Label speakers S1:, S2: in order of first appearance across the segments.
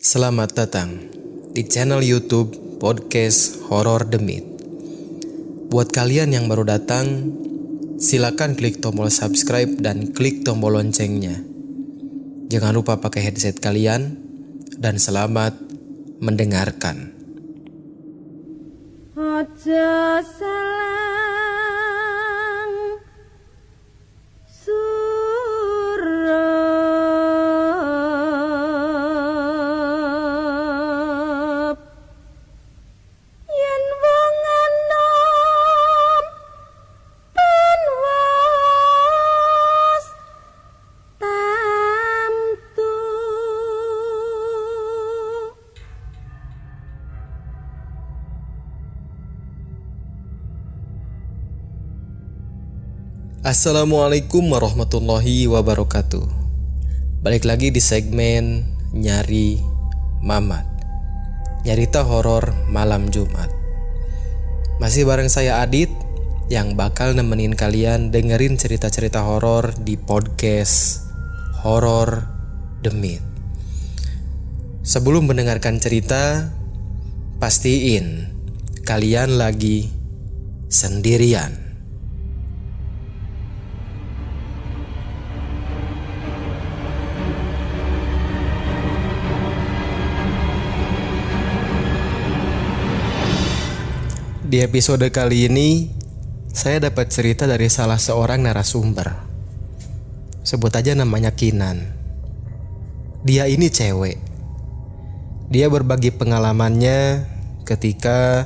S1: Selamat datang di channel YouTube Podcast Horror The Myth. Buat kalian yang baru datang, silakan klik tombol subscribe dan klik tombol loncengnya. Jangan lupa pakai headset kalian dan selamat mendengarkan.
S2: Aja salang surep yen wong enom penwas tamtu.
S1: Assalamualaikum warahmatullahi wabarakatuh. Balik lagi di segmen Nyari Mamat, nyarita horor malam Jumat. Masih bareng saya Adit yang bakal nemenin kalian dengerin cerita-cerita horor di podcast Horror The Myth. Sebelum mendengarkan cerita, pastiin kalian lagi sendirian. Di episode kali ini, saya dapat cerita dari salah seorang narasumber. Sebut aja namanya Kinan. Dia ini cewek. Dia berbagi pengalamannya ketika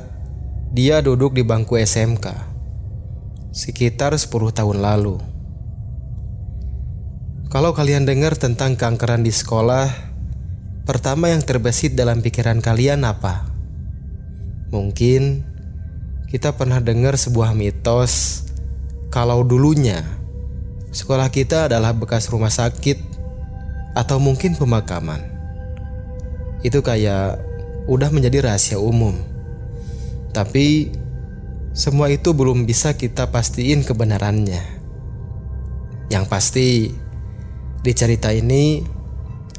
S1: dia duduk di bangku SMK, sekitar 10 tahun lalu. Kalau kalian dengar tentang keangkeran di sekolah, pertama yang terbesit dalam pikiran kalian apa? Mungkin kita pernah dengar sebuah mitos kalau dulunya sekolah kita adalah bekas rumah sakit atau mungkin pemakaman. Itu kayak udah menjadi rahasia umum. Tapi semua itu belum bisa kita pastiin kebenarannya. Yang pasti di cerita ini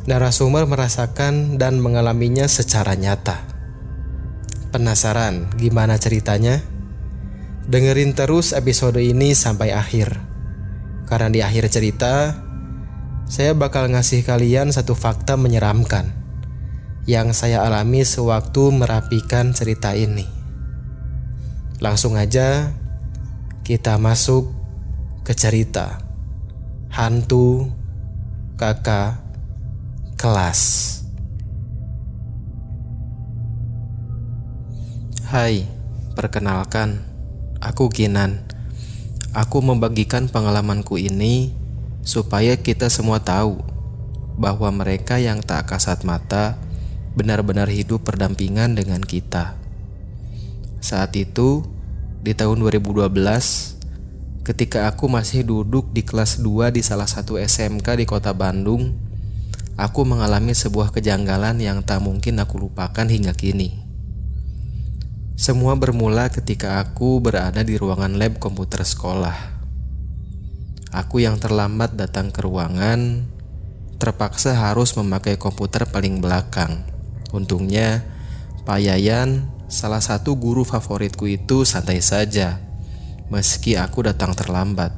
S1: narasumber merasakan dan mengalaminya secara nyata. Penasaran gimana ceritanya? Dengerin terus episode ini sampai akhir. Karena di akhir cerita, saya bakal ngasih kalian satu fakta menyeramkan yang saya alami sewaktu merapikan cerita ini. Langsung aja kita masuk ke cerita hantu kakak kelas. Hai, perkenalkan, aku Kinan. Aku membagikan pengalamanku ini supaya kita semua tahu bahwa mereka yang tak kasat mata benar-benar hidup berdampingan dengan kita. Saat itu, di tahun 2012, ketika aku masih duduk di kelas 2 di salah satu SMK di kota Bandung, aku mengalami sebuah kejanggalan yang tak mungkin aku lupakan hingga kini. Semua bermula ketika aku berada di ruangan lab komputer sekolah. Aku yang terlambat datang ke ruangan, terpaksa harus memakai komputer paling belakang. Untungnya, Pak Yayan, salah satu guru favoritku itu santai saja, meski aku datang terlambat.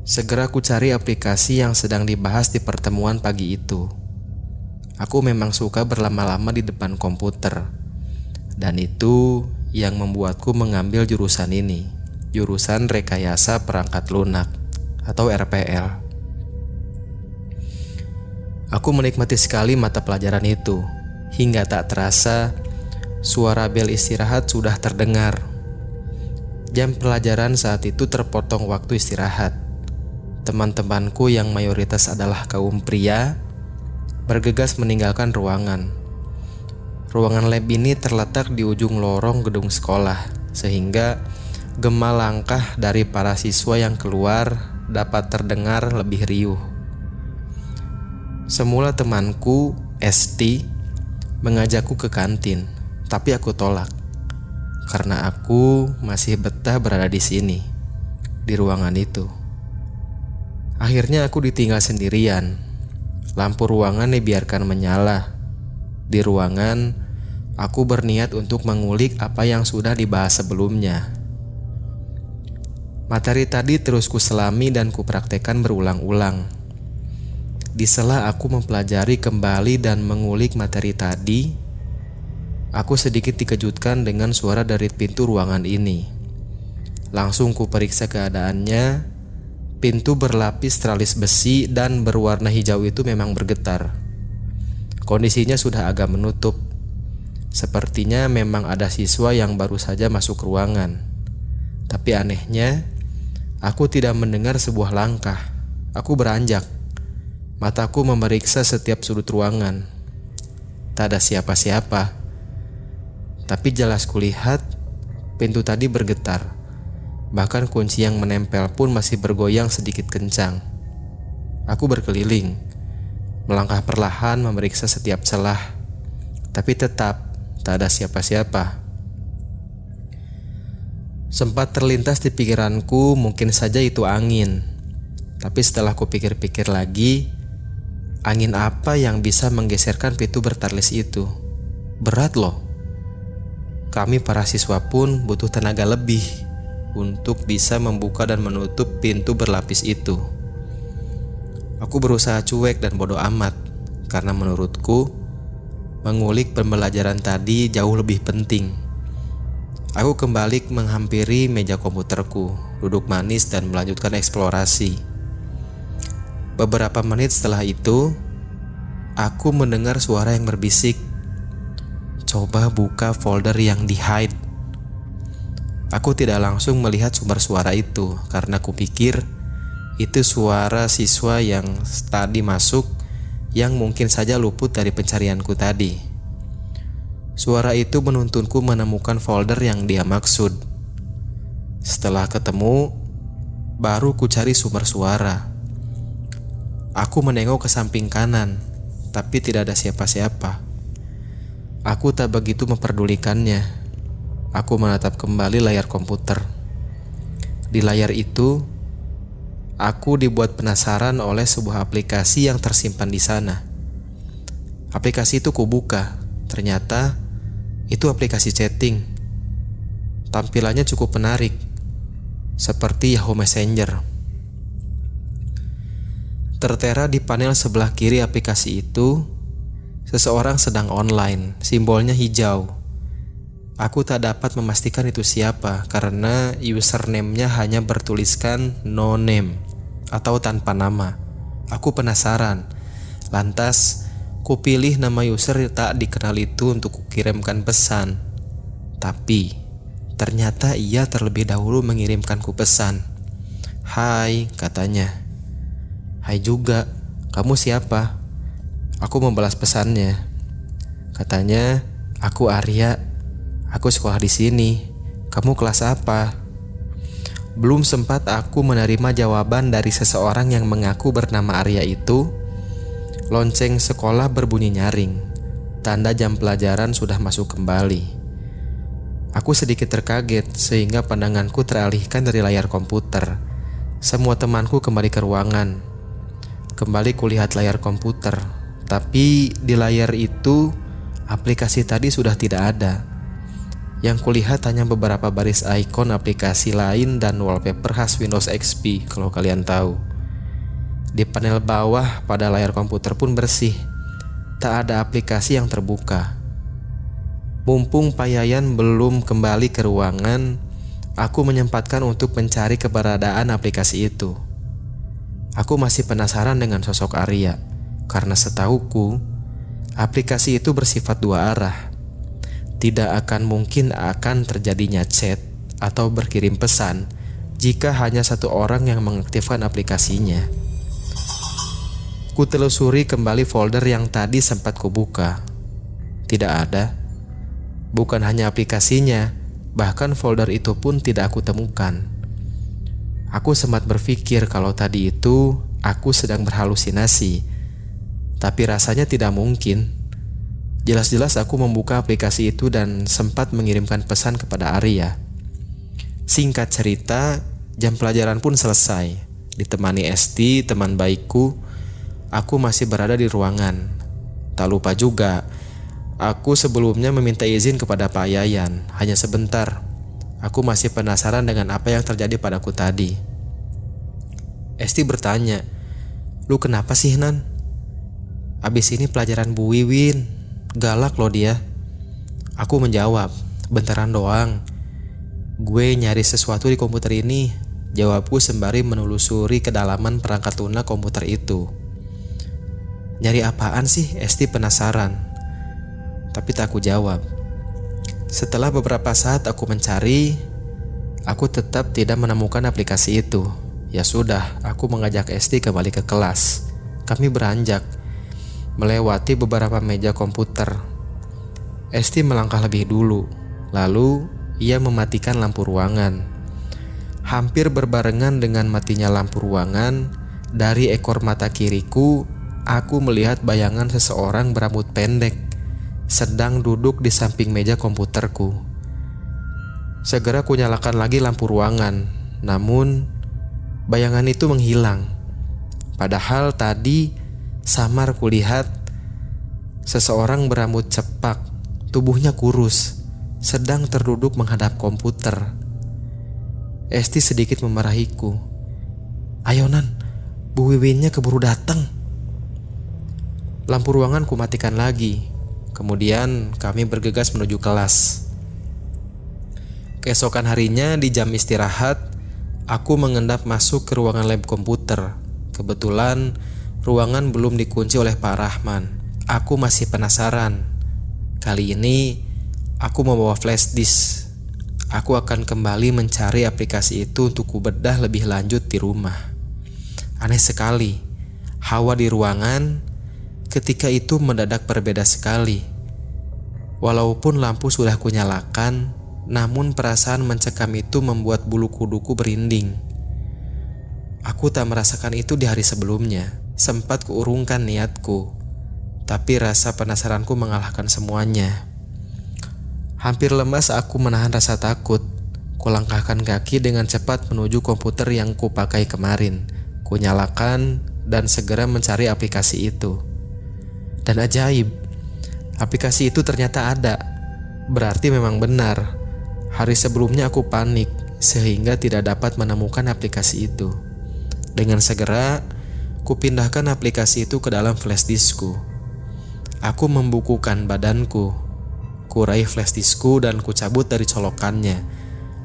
S1: Segera aku cari aplikasi yang sedang dibahas di pertemuan pagi itu. Aku memang suka berlama-lama di depan komputer. Dan itu yang membuatku mengambil jurusan ini, jurusan Rekayasa Perangkat Lunak atau RPL. Aku menikmati sekali mata pelajaran itu, hingga tak terasa suara bel istirahat sudah terdengar. Jam pelajaran saat itu terpotong waktu istirahat. Teman-temanku yang mayoritas adalah kaum pria bergegas meninggalkan ruangan. Ruangan lab ini terletak di ujung lorong gedung sekolah, sehingga gema langkah dari para siswa yang keluar dapat terdengar lebih riuh. Semula temanku, Esti, mengajakku ke kantin, tapi aku tolak. Karena aku masih betah berada di sini, di ruangan itu. Akhirnya aku ditinggal sendirian. Lampu ruangan dibiarkan menyala. Di ruangan, aku berniat untuk mengulik apa yang sudah dibahas sebelumnya. Materi tadi terus kuselami dan kupraktekkan berulang-ulang. Di sela aku mempelajari kembali dan mengulik materi tadi, aku sedikit dikejutkan dengan suara dari pintu ruangan ini. Langsung kuperiksa keadaannya. Pintu berlapis tralis besi dan berwarna hijau itu memang bergetar. Kondisinya sudah agak menutup. Sepertinya memang ada siswa yang baru saja masuk ruangan. Tapi anehnya, aku tidak mendengar sebuah langkah. Aku beranjak. Mataku memeriksa setiap sudut ruangan. Tak ada siapa-siapa. Tapi jelas kulihat pintu tadi bergetar. Bahkan kunci yang menempel pun masih bergoyang sedikit kencang. Aku berkeliling, melangkah perlahan memeriksa setiap celah. Tapi tetap tak ada siapa-siapa. Sempat terlintas di pikiranku mungkin saja itu angin. Tapi setelah kupikir-pikir lagi, angin apa yang bisa menggeserkan pintu bertalis itu? Berat loh. Kami para siswa pun butuh tenaga lebih untuk bisa membuka dan menutup pintu berlapis itu. Aku berusaha cuek dan bodoh amat, karena menurutku mengulik pembelajaran tadi jauh lebih penting. Aku kembali menghampiri meja komputerku, duduk manis dan melanjutkan eksplorasi. Beberapa menit setelah itu, aku mendengar suara yang berbisik, "Coba buka folder yang di-hide." Aku tidak langsung melihat sumber suara itu karena kupikir itu suara siswa yang tadi masuk yang mungkin saja luput dari pencarianku tadi. Suara itu menuntunku menemukan folder yang dia maksud. Setelah ketemu, baru ku cari sumber suara. Aku menengok ke samping kanan, tapi tidak ada siapa-siapa. Aku tak begitu memperdulikannya. Aku menatap kembali layar komputer. Di layar itu, aku dibuat penasaran oleh sebuah aplikasi yang tersimpan di sana. Aplikasi itu kubuka. Ternyata itu aplikasi chatting. Tampilannya cukup menarik, seperti Yahoo Messenger. Tertera di panel sebelah kiri aplikasi itu, seseorang sedang online, simbolnya hijau. Aku tak dapat memastikan itu siapa karena username-nya hanya bertuliskan no name atau tanpa nama. Aku penasaran. Lantas, kupilih nama user tak dikenal itu untuk kukirimkan pesan. Tapi, ternyata ia terlebih dahulu mengirimkanku pesan. "Hai," katanya. "Hai juga, kamu siapa?" Aku membalas pesannya. Katanya, "Aku Arya. Aku sekolah di sini. Kamu kelas apa?" Belum sempat aku menerima jawaban dari seseorang yang mengaku bernama Arya itu, lonceng sekolah berbunyi nyaring. Tanda jam pelajaran sudah masuk kembali. Aku sedikit terkaget sehingga pandanganku teralihkan dari layar komputer. Semua temanku kembali ke ruangan. Kembali kulihat layar komputer, tapi di layar itu aplikasi tadi sudah tidak ada. Yang kulihat hanya beberapa baris ikon aplikasi lain dan wallpaper khas Windows XP kalau kalian tahu. Di panel bawah pada layar komputer pun bersih. Tak ada aplikasi yang terbuka. Mumpung Pak Yayan belum kembali ke ruangan, aku menyempatkan untuk mencari keberadaan aplikasi itu. Aku masih penasaran dengan sosok Arya, karena setahuku, aplikasi itu bersifat dua arah. Tidak akan mungkin akan terjadinya chat atau berkirim pesan jika hanya satu orang yang mengaktifkan aplikasinya. Kutelusuri kembali folder yang tadi sempat kubuka. Tidak ada. Bukan hanya aplikasinya, bahkan folder itu pun tidak aku temukan. Aku sempat berpikir kalau tadi itu aku sedang berhalusinasi, tapi rasanya tidak mungkin. Jelas-jelas aku membuka aplikasi itu dan sempat mengirimkan pesan kepada Arya. Singkat cerita, jam pelajaran pun selesai. Ditemani Esti, teman baikku, aku masih berada di ruangan. Tak lupa juga, aku sebelumnya meminta izin kepada Pak Yayan, hanya sebentar. Aku masih penasaran dengan apa yang terjadi padaku tadi. Esti bertanya, "Lu kenapa sih, Nan?" "Abis ini pelajaran Bu Wiwin, galak loh dia." Aku menjawab, "Bentaran doang. Gue nyari sesuatu di komputer ini," jawabku sembari menelusuri kedalaman perangkat lunak komputer itu. "Nyari apaan sih?" Esti penasaran. Tapi tak aku jawab. Setelah beberapa saat aku mencari, aku tetap tidak menemukan aplikasi itu. Ya sudah, aku mengajak Esti kembali ke kelas. Kami beranjak, melewati beberapa meja komputer. Esti melangkah lebih dulu, lalu ia mematikan lampu ruangan. Hampir berbarengan dengan matinya lampu ruangan, dari ekor mata kiriku, aku melihat bayangan seseorang berambut pendek, sedang duduk di samping meja komputerku. Segera kunyalakan lagi lampu ruangan, namun bayangan itu menghilang. Padahal tadi samar kulihat seseorang berambut cepak, tubuhnya kurus, sedang terduduk menghadap komputer. Esti sedikit memarahiku. "Ayo Nan, Bu Wiwinnya keburu datang." Lampu ruangan kumatikan lagi. Kemudian kami bergegas menuju kelas. Keesokan harinya di jam istirahat, aku mengendap masuk ke ruangan lab komputer. Kebetulan ruangan belum dikunci oleh Pak Rahman. Aku masih penasaran. Kali ini aku membawa flash disk. Aku akan kembali mencari aplikasi itu untuk kubedah lebih lanjut di rumah. Aneh sekali, hawa di ruangan ketika itu mendadak berbeda sekali. Walaupun lampu sudah kunyalakan, namun perasaan mencekam itu membuat bulu kuduku berinding. Aku tak merasakan itu di hari sebelumnya. Sempat kuurungkan niatku, tapi rasa penasaranku mengalahkan semuanya. Hampir lemas aku menahan rasa takut. Kulangkahkan kaki dengan cepat menuju komputer yang kupakai kemarin. Kunyalakan dan segera mencari aplikasi itu. Dan ajaib, aplikasi itu ternyata ada. Berarti memang benar. Hari sebelumnya aku panik sehingga tidak dapat menemukan aplikasi itu. Dengan segera, kupindahkan aplikasi itu ke dalam flash diskku. Aku membukukan badanku. Kuraih flash diskku dan kucabut dari colokannya.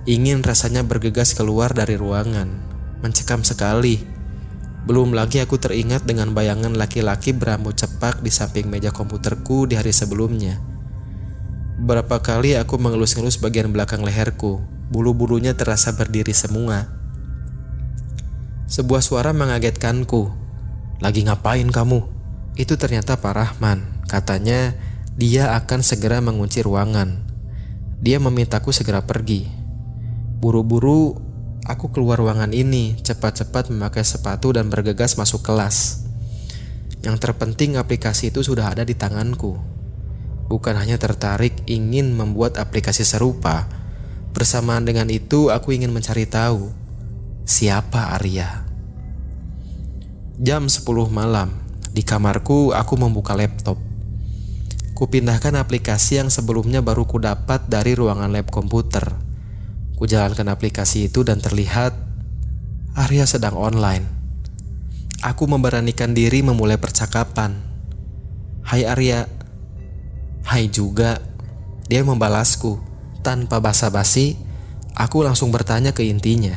S1: Ingin rasanya bergegas keluar dari ruangan. Mencekam sekali. Belum lagi aku teringat dengan bayangan laki-laki berambut cepak di samping meja komputerku di hari sebelumnya. Beberapa kali aku mengelus-ngelus bagian belakang leherku. Bulu-bulunya terasa berdiri semua. Sebuah suara mengagetkanku. "Lagi ngapain kamu?" Itu ternyata Pak Rahman. Katanya dia akan segera mengunci ruangan. Dia memintaku segera pergi. Buru-buru aku keluar ruangan ini, cepat-cepat memakai sepatu dan bergegas masuk kelas. Yang terpenting aplikasi itu sudah ada di tanganku. Bukan hanya tertarik ingin membuat aplikasi serupa. Bersamaan dengan itu aku ingin mencari tahu siapa Arya. Jam 10 malam, di kamarku aku membuka laptop. Kupindahkan aplikasi yang sebelumnya baru kudapat dari ruangan lab komputer. Kujalankan aplikasi itu dan terlihat Arya sedang online. Aku memberanikan diri memulai percakapan. "Hai Arya." "Hai juga." Dia membalasku. Tanpa basa-basi, aku langsung bertanya ke intinya.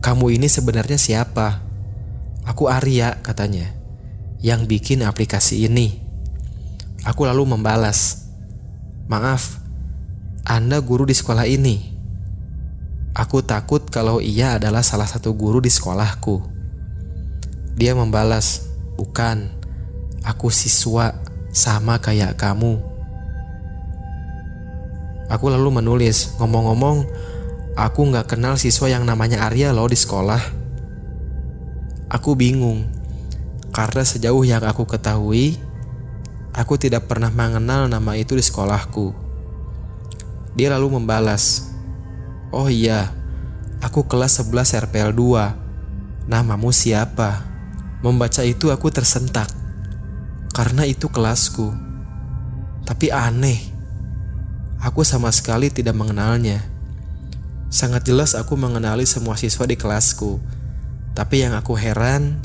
S1: "Kamu ini sebenarnya siapa?" "Aku Arya," katanya, "yang bikin aplikasi ini." Aku lalu membalas, "Maaf, Anda guru di sekolah ini?" Aku takut kalau ia adalah salah satu guru di sekolahku. Dia membalas, "Bukan, aku siswa, sama kayak kamu." Aku lalu menulis, "Ngomong-ngomong, aku gak kenal siswa yang namanya Arya loh di sekolah." Aku bingung, karena sejauh yang aku ketahui, aku tidak pernah mengenal nama itu di sekolahku. Dia lalu membalas, "Oh iya, aku kelas 11 RPL 2. Namamu siapa?" Membaca itu aku tersentak, karena itu kelasku. Tapi aneh, aku sama sekali tidak mengenalnya. Sangat jelas aku mengenali semua siswa di kelasku. Tapi yang aku heran,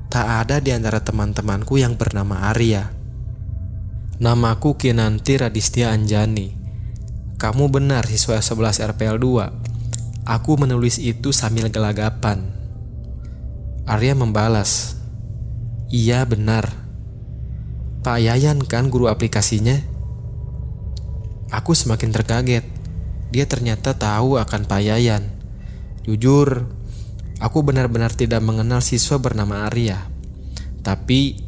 S1: tak ada di antara teman-temanku yang bernama Arya. Namaku Kinanti Radistia Anjani. Kamu benar siswa 11 RPL 2. Aku menulis itu sambil gelagapan. Arya membalas, iya benar. Pak Yayan kan guru aplikasinya? Aku semakin terkaget. Dia ternyata tahu akan Pak Yayan. Jujur, aku benar-benar tidak mengenal siswa bernama Arya. Tapi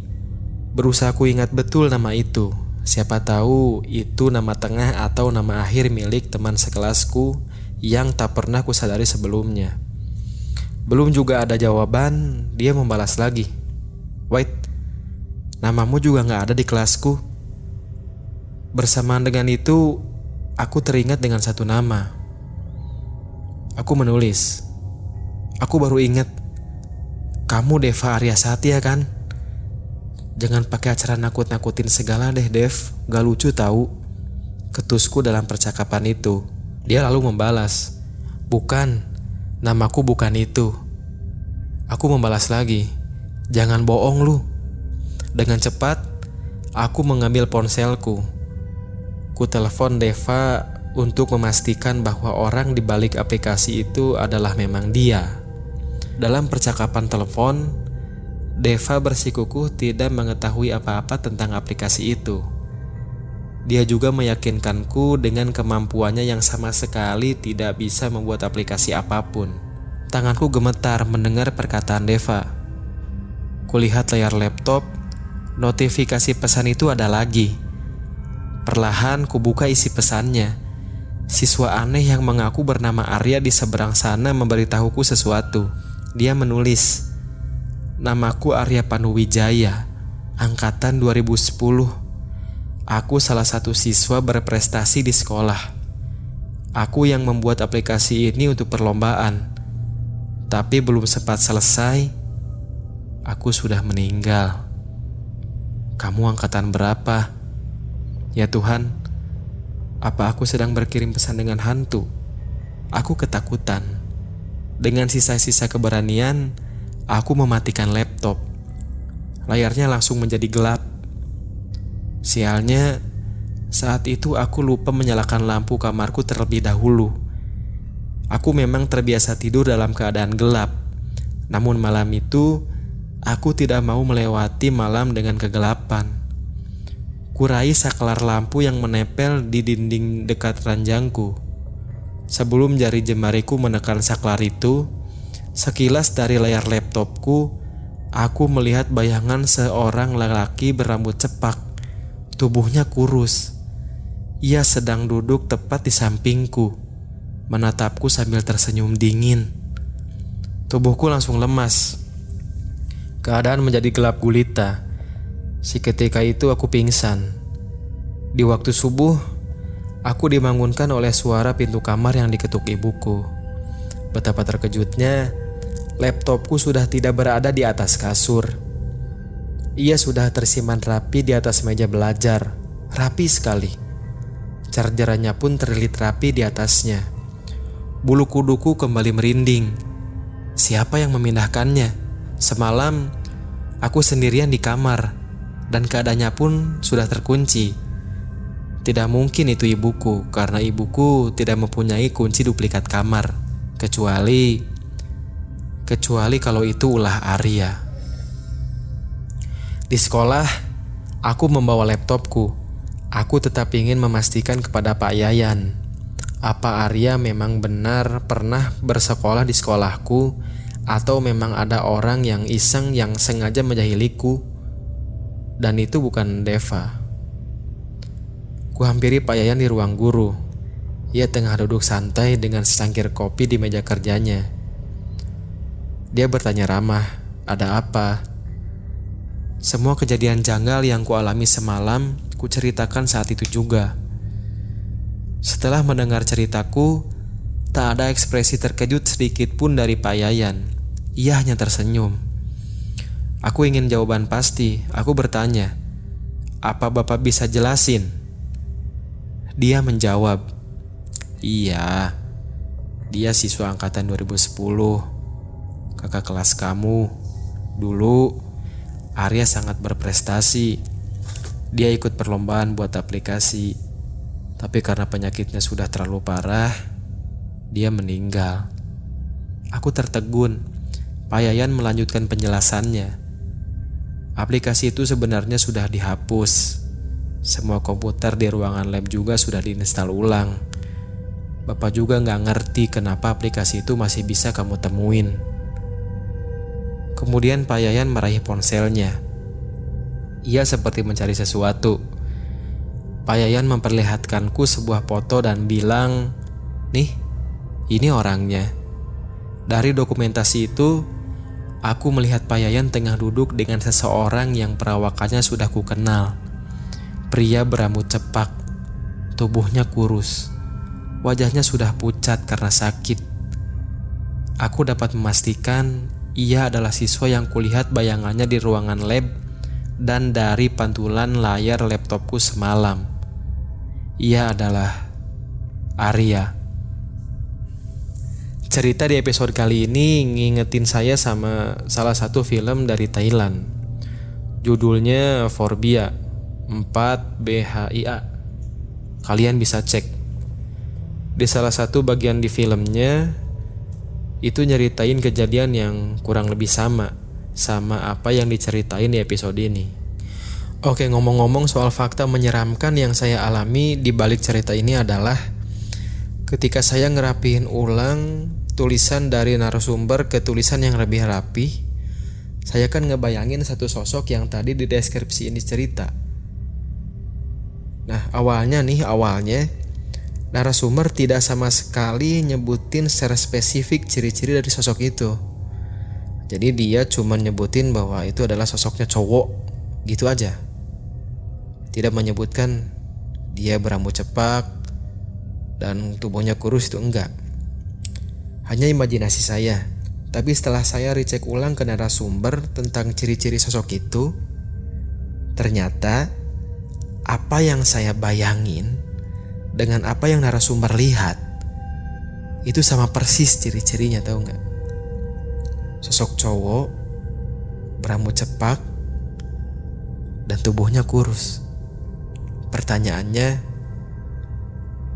S1: berusaha aku ingat betul nama itu. Siapa tahu itu nama tengah atau nama akhir milik teman sekelasku yang tak pernah kusadari sebelumnya. Belum juga ada jawaban, dia membalas lagi. Wait, namamu juga gak ada di kelasku. Bersamaan dengan itu, aku teringat dengan satu nama. Aku menulis. Aku baru ingat, kamu Deva Arya Satya kan? Jangan pakai acara nakut-nakutin segala deh Dev, gak lucu tahu. Ketusku dalam percakapan itu. Dia lalu membalas, bukan, namaku bukan itu. Aku membalas lagi, jangan bohong lu. Dengan cepat, aku mengambil ponselku. Ku telepon Deva untuk memastikan bahwa orang di balik aplikasi itu adalah memang dia. Dalam percakapan telepon, Deva bersikukuh tidak mengetahui apa-apa tentang aplikasi itu. Dia juga meyakinkanku dengan kemampuannya yang sama sekali tidak bisa membuat aplikasi apapun. Tanganku gemetar mendengar perkataan Deva. Kulihat layar laptop, notifikasi pesan itu ada lagi. Perlahan kubuka isi pesannya. Siswa aneh yang mengaku bernama Arya di seberang sana memberitahuku sesuatu. Dia menulis, namaku Arya Panuwijaya, angkatan 2010. Aku salah satu siswa berprestasi di sekolah. Aku yang membuat aplikasi ini untuk perlombaan. Tapi belum sempat selesai, aku sudah meninggal. Kamu angkatan berapa? Ya Tuhan, apa aku sedang berkirim pesan dengan hantu? Aku ketakutan. Dengan sisa-sisa keberanian, aku mematikan laptop. Layarnya langsung menjadi gelap. Sialnya, saat itu aku lupa menyalakan lampu kamarku terlebih dahulu. Aku memang terbiasa tidur dalam keadaan gelap. Namun malam itu, aku tidak mau melewati malam dengan kegelapan. Kurai saklar lampu yang menempel di dinding dekat ranjangku. Sebelum jari jemariku menekan saklar itu, sekilas dari layar laptopku, aku melihat bayangan seorang lelaki berambut cepak. Tubuhnya kurus. Ia sedang duduk tepat di sampingku, menatapku sambil tersenyum dingin. Tubuhku langsung lemas. Keadaan menjadi gelap gulita. Seketika itu aku pingsan. Di waktu subuh, aku dibangunkan oleh suara pintu kamar yang diketuk ibuku. Betapa terkejutnya, laptopku sudah tidak berada di atas kasur. Ia sudah tersimpan rapi di atas meja belajar, rapi sekali. Chargerannya pun terlilit rapi di atasnya. Bulu kuduku kembali merinding. Siapa yang memindahkannya? Semalam, aku sendirian di kamar. Dan keadaannya pun sudah terkunci. Tidak mungkin itu ibuku, karena ibuku tidak mempunyai kunci duplikat kamar. Kecuali kalau itu ulah Arya. Di sekolah, aku membawa laptopku. Aku tetap ingin memastikan kepada Pak Yayan, apa Arya memang benar pernah bersekolah di sekolahku, atau memang ada orang yang iseng yang sengaja menjahiliku. Dan itu bukan Deva. Kuhampiri Pak Yayan di ruang guru. Ia tengah duduk santai dengan secangkir kopi di meja kerjanya. Dia bertanya ramah, ada apa? Semua kejadian janggal yang kualami semalam, kuceritakan saat itu juga. Setelah mendengar ceritaku, tak ada ekspresi terkejut sedikit pun dari Pak Yayan. Ia hanya tersenyum. Aku ingin jawaban pasti. Aku bertanya, "Apa Bapak bisa jelasin?" Dia menjawab, "Iya, dia siswa angkatan 2010, kakak kelas kamu. Dulu Arya sangat berprestasi. Dia ikut perlombaan buat aplikasi. Tapi karena penyakitnya sudah terlalu parah, dia meninggal." Aku tertegun. Pak Yayan melanjutkan penjelasannya. Aplikasi itu sebenarnya sudah dihapus. Semua komputer di ruangan lab juga sudah diinstal ulang. Bapak juga nggak ngerti kenapa aplikasi itu masih bisa kamu temuin. Kemudian Pak Yayan meraih ponselnya. Ia seperti mencari sesuatu. Pak Yayan memperlihatkanku sebuah foto dan bilang, "Nih, ini orangnya." Dari dokumentasi itu, aku melihat Pak Yayan tengah duduk dengan seseorang yang perawakannya sudah kukenal. Pria berambut cepak, tubuhnya kurus, wajahnya sudah pucat karena sakit. Aku dapat memastikan ia adalah siswa yang kulihat bayangannya di ruangan lab dan dari pantulan layar laptopku semalam. Ia adalah Arya. Cerita di episode kali ini ngingetin saya sama salah satu film dari Thailand. Judulnya Forbia, 4BHIA. Kalian bisa cek. Di salah satu bagian di filmnya, itu nyeritain kejadian yang kurang lebih sama apa yang diceritain di episode ini. Oke, ngomong-ngomong soal fakta menyeramkan yang saya alami di balik cerita ini adalah ketika saya ngerapihin ulang tulisan dari narasumber ke tulisan yang lebih rapi, saya kan ngebayangin satu sosok yang tadi di deskripsi ini cerita. Nah, awalnya narasumber tidak sama sekali nyebutin secara spesifik ciri-ciri dari sosok itu. Jadi dia cuma nyebutin bahwa itu adalah sosoknya cowok, gitu aja. Tidak menyebutkan dia berambut cepak dan tubuhnya kurus, itu enggak. Hanya imajinasi saya. Tapi setelah saya recheck ulang ke narasumber tentang ciri-ciri sosok itu, ternyata apa yang saya bayangin dengan apa yang narasumber lihat itu sama persis ciri-cirinya, tahu nggak? Sosok cowok, berambut cepak, dan tubuhnya kurus. Pertanyaannya,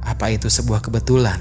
S1: apa itu sebuah kebetulan?